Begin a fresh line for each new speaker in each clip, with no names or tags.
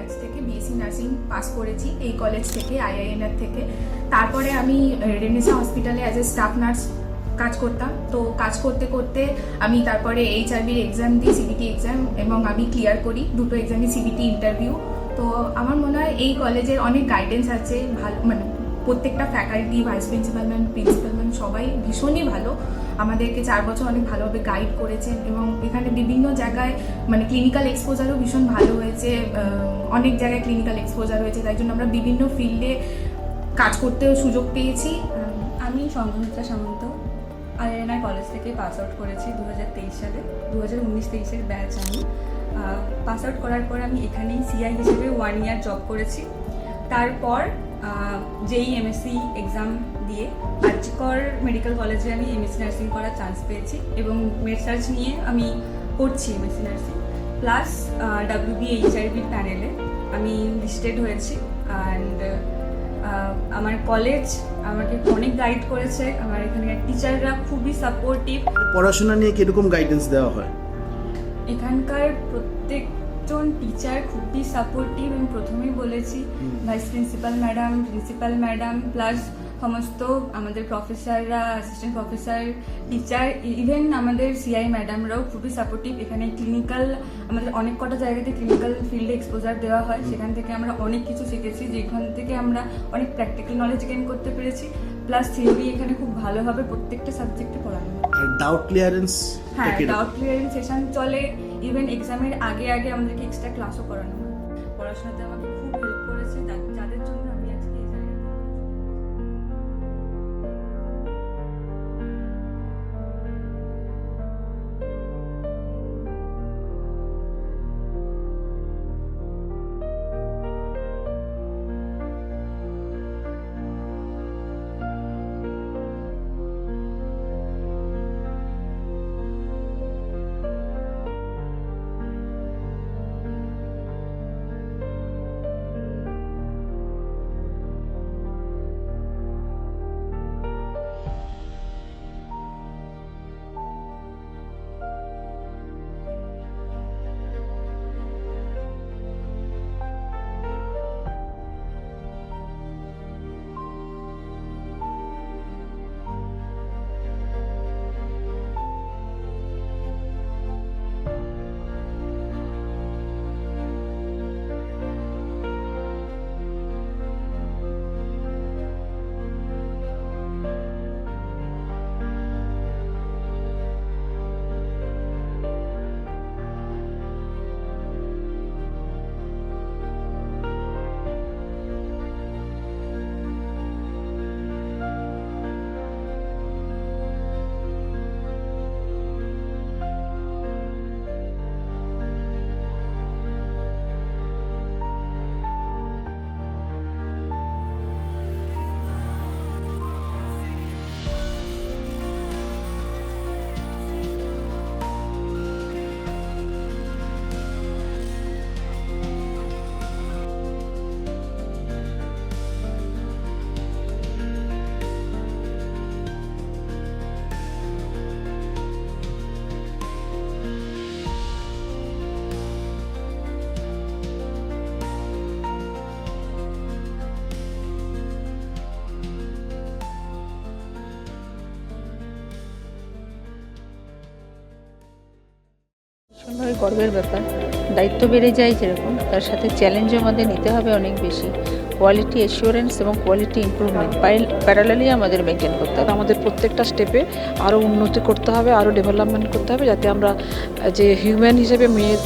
Batch থেকে BSc nursing pass করেছি এই কলেজ থেকে আইআইএনআর থেকে। তারপরে আমি রেনেসা হসপিটালে অ্যাজ এ স্টাফ নার্স কাজ করতাম। তো কাজ করতে করতে আমি তারপরে এইচআরবির এক্সাম দিই, সিবিটি এক্সাম, এবং আমি ক্লিয়ার করি দুটো এক্সামই, সিবিটি ইন্টারভিউ। তো আমার মনে হয় এই কলেজের অনেক গাইডেন্স আছে, ভালো মানে প্রত্যেকটা faculty, vice principal ma'am, principal ma'am সবাই ভীষণই ভালো। আমাদেরকে 4 বছর অনেক ভালোভাবে গাইড করেছেন এবং এখানে বিভিন্ন জায়গায় মানে ক্লিনিক্যাল এক্সপোজারও ভীষণ ভালো হয়েছে, অনেক জায়গায় ক্লিনিক্যাল এক্সপোজার হয়েছে, তাই জন্য আমরা বিভিন্ন ফিল্ডে কাজ করতেও সুযোগ পেয়েছি।
আমি সংঘমিত্রা সামন্ত আইআইএনআর কলেজ থেকে পাস আউট করেছি 2023 সালে। 2019-23 ব্যাচ আমি পাস আউট করার পর আমি এখানেই সিআই হিসেবে 1 ইয়ার জব করেছি। তারপর জেই এমএসসি এক্সাম দিয়ে আরজিকর মেডিকেল কলেজে আমি এমএসসি নার্সিং করার চান্স পেয়েছি এবং মেড সার্চ নিয়ে আমি করছি এমএসসি নার্সিং। প্লাস WBHRBর প্যানেলে আমি লিস্টেড হয়েছি। অ্যান্ড আমার কলেজ আমাকে অনেক গাইড করেছে, আমার এখানকার টিচাররা খুবই সাপোর্টিভ।
পড়াশোনা নিয়ে কিরকম গাইডেন্স দেওয়া হয়?
এখানকার প্রত্যেকজন টিচার খুবই সাপোর্টিভ। আমি প্রথমেই বলেছি, ভাইস প্রিন্সিপাল ম্যাডাম প্লাস সমস্ত আমাদের প্রফেসররা, অ্যাসিস্ট্যান্ট প্রফেসর, টিচার, ইভেন আমাদের সিআই ম্যাডামরাও খুবই সাপোর্টিভ। এখানে ক্লিনিক্যাল আমাদের অনেক কটা জায়গাতে ক্লিনিক্যাল ফিল্ডে এক্সপোজার দেওয়া হয়, সেখান থেকে আমরা অনেক কিছু শিখেছি, যেখান থেকে আমরা অনেক প্র্যাকটিক্যাল নলেজ গেইন করতে পেরেছি। প্লাস থিওরি এখানে খুব ভালোভাবে প্রত্যেকটা সাবজেক্টে পড়ানো হয়।
আর ডাউট ক্লিয়ারেন্স?
হ্যাঁ, ডাউট ক্লিয়ারেন্স সেশন চলে। ইভেন এক্সামের আগে আমাদেরকে এক্সট্রা ক্লাসও করানো হয়। পড়াশোনাতে আমাকে খুব হেল্প করেছে, যাদের জন্য আমি আজকে এই জায়গায়।
ভীষণভাবে গর্বের ব্যাপার। দায়িত্ব বেড়ে যায় যেরকম, তার সাথে চ্যালেঞ্জও আমাদের নিতে হবে অনেক বেশি। কোয়ালিটি অ্যাসিওরেন্স এবং কোয়ালিটি ইমপ্রুভমেন্ট প্যারালালি আমাদের মেনটেন করতে হবে।
আমাদের প্রত্যেকটা স্টেপে আরও উন্নতি করতে হবে, আরও ডেভেলপমেন্ট করতে হবে, যাতে আমরা যে হিউম্যান হিসেবে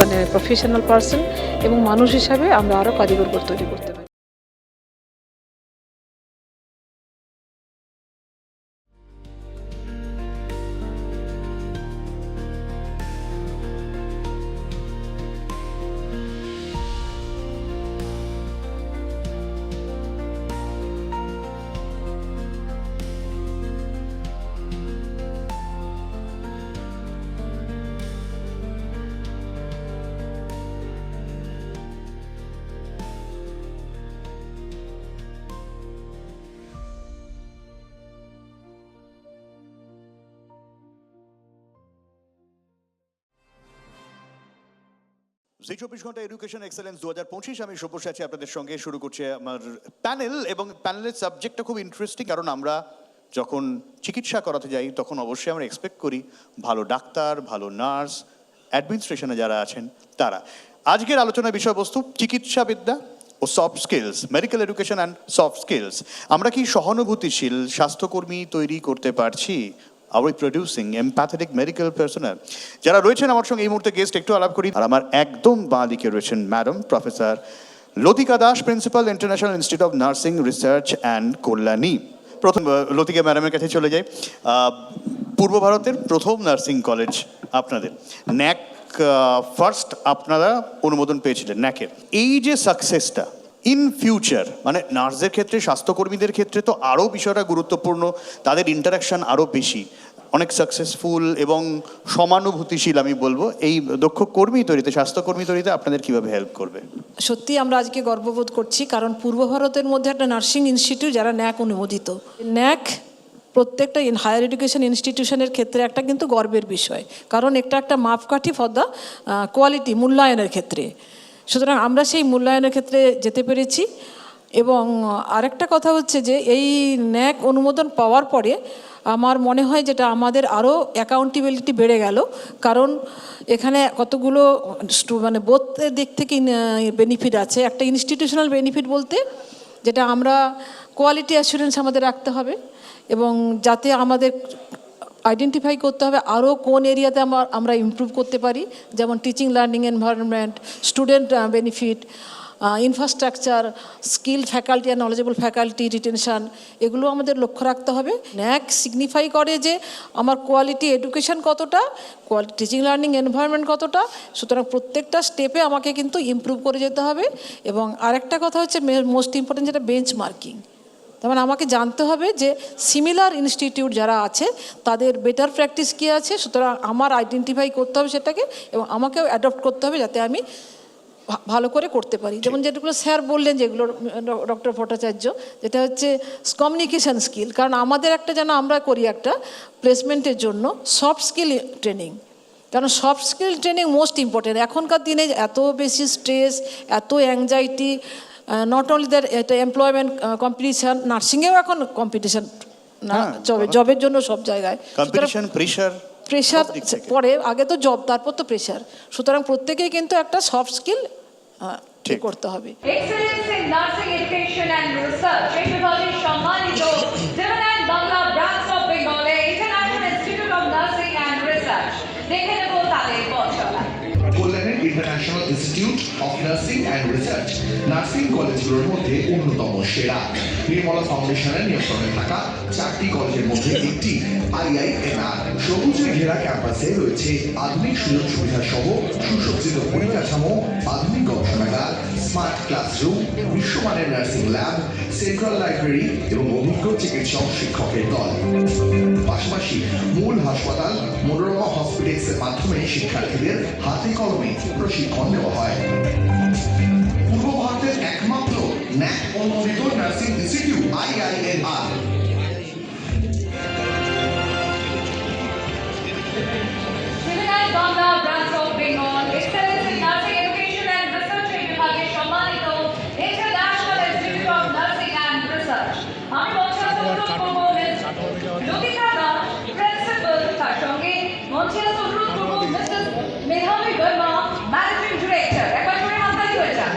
মানে প্রফেশনাল পার্সন এবং মানুষ হিসাবে আমরা আরও কারিগর তৈরি করতে পারি।
জি 24 ঘন্টা এডুকেশন এক্সেলেন্স 2025 আমি সব্যসাচী আছি আপনাদের সঙ্গে। শুরু করছে আমার প্যানেল, এবং প্যানেলের সাবজেক্টটা খুব ইন্টারেস্টিং, কারণ আমরা যখন চিকিৎসা করাতে যাই তখন অবশ্যই আমরা এক্সপেক্ট করি ভালো ডাক্তার, ভালো নার্স, অ্যাডমিনিস্ট্রেশনে যারা আছেন তারা। আজকের আলোচনার বিষয়বস্তু চিকিৎসাবিদ্যা ও soft skills, medical education and soft skills. আমরা কি সহানুভূতিশীল স্বাস্থ্যকর্মী তৈরি করতে পারছি? Are we producing empathetic medical personnel? যারা রয়েছেন আমার সঙ্গে এই মুহূর্তে গেস্ট, একটু আলাপ করি। আর আমার একদম বাঁ দিকে রয়েছেন madam professor Latika Das, principal, international institute of nursing research and Kalyani. প্রথম লতিকা ম্যাডামের কাছে চলে যাই। পূর্ব ভারতের প্রথম নার্সিং কলেজ আপনাদের, ন্যাক ফার্স্ট আপনারা অনুমোদন পেয়েছিলেন ন্যাকের। এই যে সাকসেসটা ইন ফিউচার, মানে নার্সদের ক্ষেত্রে, স্বাস্থ্যকর্মীদের ক্ষেত্রে তো আরও বিষয়টা গুরুত্বপূর্ণ, তাদের ইন্টারাকশন আরও বেশি, অনেক সাকসেসফুল এবং সমানুভূতিশীল আমি বলবো। এই দক্ষ কর্মী তৈরিতে, স্বাস্থ্যকর্মী তৈরিতে আপনাদের কীভাবে হেল্প করবে?
সত্যি আমরা আজকে গর্ববোধ করছি, কারণ পূর্ব ভারতের মধ্যে একটা নার্সিং ইনস্টিটিউট যারা ন্যাক অনুমোদিত। ন্যাক প্রত্যেকটা হায়ার এডুকেশন ইনস্টিটিউশনের ক্ষেত্রে একটা কিন্তু গর্বের বিষয়, কারণ এটা একটা মাপকাঠি ফর দ্য কোয়ালিটি, মূল্যায়নের ক্ষেত্রে। সুতরাং আমরা সেই মূল্যায়নের ক্ষেত্রে যেতে পেরেছি। এবং আরেকটা কথা হচ্ছে যে এই ন্যাক অনুমোদন পাওয়ার পরে আমার মনে হয় যেটা আমাদের আরও অ্যাকাউন্টেবিলিটি বেড়ে গেল, কারণ এখানে কতগুলো মানে বোথের দিক থেকে বেনিফিট আছে। একটা ইনস্টিটিউশনাল বেনিফিট বলতে যেটা আমরা কোয়ালিটি অ্যাসুরেন্স আমাদের রাখতে হবে, এবং যাতে আমাদের আইডেন্টিফাই করতে হবে আরও কোন এরিয়াতে আমরা ইমপ্রুভ করতে পারি, যেমন teaching learning environment, student benefit, infrastructure, skill faculty আর নলেজেবল ফ্যাকাল্টি, রিটেনশন, এগুলো আমাদের লক্ষ্য রাখতে হবে। ন্যাক সিগনিফাই করে যে আমার কোয়ালিটি এডুকেশন কতটা, কোয়ালিটি টিচিং লার্নিং এনভায়রনমেন্ট কতটা। সুতরাং প্রত্যেকটা স্টেপে আমাকে কিন্তু ইমপ্রুভ করে যেতে হবে। এবং আরেকটা কথা হচ্ছে মোস্ট ইম্পর্টেন্ট, যেটা বেঞ্চ মার্কিং। তার মানে আমাকে জানতে হবে যে সিমিলার ইনস্টিটিউট যারা আছে তাদের বেটার প্র্যাকটিস কী আছে। সুতরাং আমার আইডেন্টিফাই করতে হবে সেটাকে, এবং আমাকেও অ্যাডপ্ট করতে হবে যাতে আমি ভালো করে করতে পারি। যেমন যেগুলো স্যার বললেন, যেগুলো ডক্টর ভট্টাচার্য, যেটা হচ্ছে কমিউনিকেশান স্কিল। কারণ আমাদের একটা যেন আমরা করি একটা প্লেসমেন্টের জন্য সফট স্কিল ট্রেনিং, কারণ soft skill training most important. এখনকার দিনে এত বেশি স্ট্রেস, এত অ্যাংজাইটি, নট অনলি দ্যাট, এটা এমপ্লয়মেন্ট কম্পিটিশান, নার্সিংয়েও এখন কম্পিটিশান জবের জন্য সব জায়গায় প্রেশার পরে, আগে তো জব, তারপর তো প্রেশার। সুতরাং প্রত্যেকেই কিন্তু একটা সফট স্কিল করতে হবে।
Excellence in nursing education and research এই বিভাগে সম্মানিত জেমিনাই বাংলা ব্রাঞ্চ অফ বেঙ্গলে international institute of nursing and research. দেখে নেব তাদের পথচলা।
কল্যাণের international institute of nursing and research nursing কলেজগুলোর মধ্যে অন্যতম সেরা। নির্মলা ফাউন্ডেশনের নিয়ন্ত্রণে থাকা 4টি কলেজের মধ্যে একটি IINR। সবুজে ঘেরা ক্যাম্পাসে রয়েছে আধুনিক সুযোগ সুবিধা সহ সুসজ্জিত পরিকাঠামো, আধুনিক গবেষণাগার, স্মার্ট ক্লাসরুম, বিশ্বমানের নার্সিং ল্যাব, সেন্ট্রাল লাইব্রেরি এবং অভিজ্ঞ চিকিৎসক শিক্ষকের দল। পাশাপাশি মূল হাসপাতাল মনোরমা হসপিটালসের মাধ্যমে শিক্ষার্থীদের হাতে কলমে প্রশিক্ষণ দেওয়া হয়। পূর্ব ভারতের একমাত্র ন্যাক অনুমোদিত nursing institute IINR।
Gemini Bangla branch of Bengal excellence in nursing education and research এই বিভাগে সম্মানিত international institute of nursing and research. আমি মঞ্চে অনুরোধ করব লতিকা দাস, প্রিন্সিপাল, তার সঙ্গে মঞ্চে অনুরোধ করব মিসেস মেধাবী বর্মা, ম্যানেজিং ডিরেক্টর। একবার করে হাততালি হয়ে যান।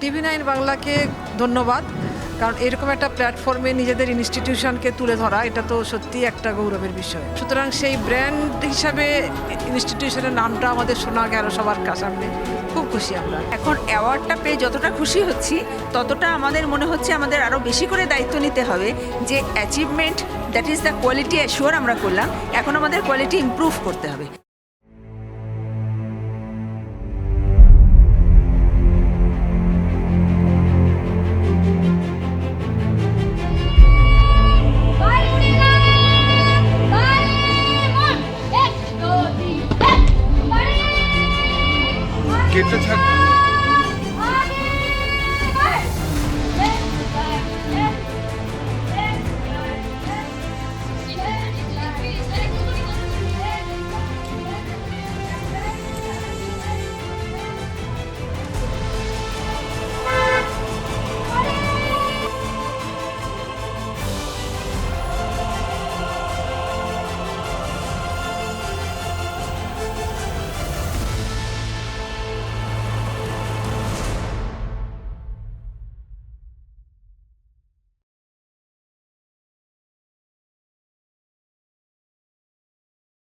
TV9 বাংলাকে ধন্যবাদ,
কারণ এরকম একটা প্ল্যাটফর্মে নিজেদের ইনস্টিটিউশনকে তুলে ধরা এটা তো সত্যি একটা গৌরবের বিষয়। সুতরাং সেই ব্র্যান্ড হিসাবে ইনস্টিটিউশনের নামটা আমাদের শোনা গেল সবার সামনে, খুব খুশি আমরা।
এখন অ্যাওয়ার্ডটা পেয়ে যতটা খুশি হচ্ছি ততটা আমাদের মনে হচ্ছে আমাদের আরও বেশি করে দায়িত্ব নিতে হবে যে achievement that is the quality assure আমরা করলাম, এখন আমাদের কোয়ালিটি ইমপ্রুভ করতে হবে।
গেটটা ছাড়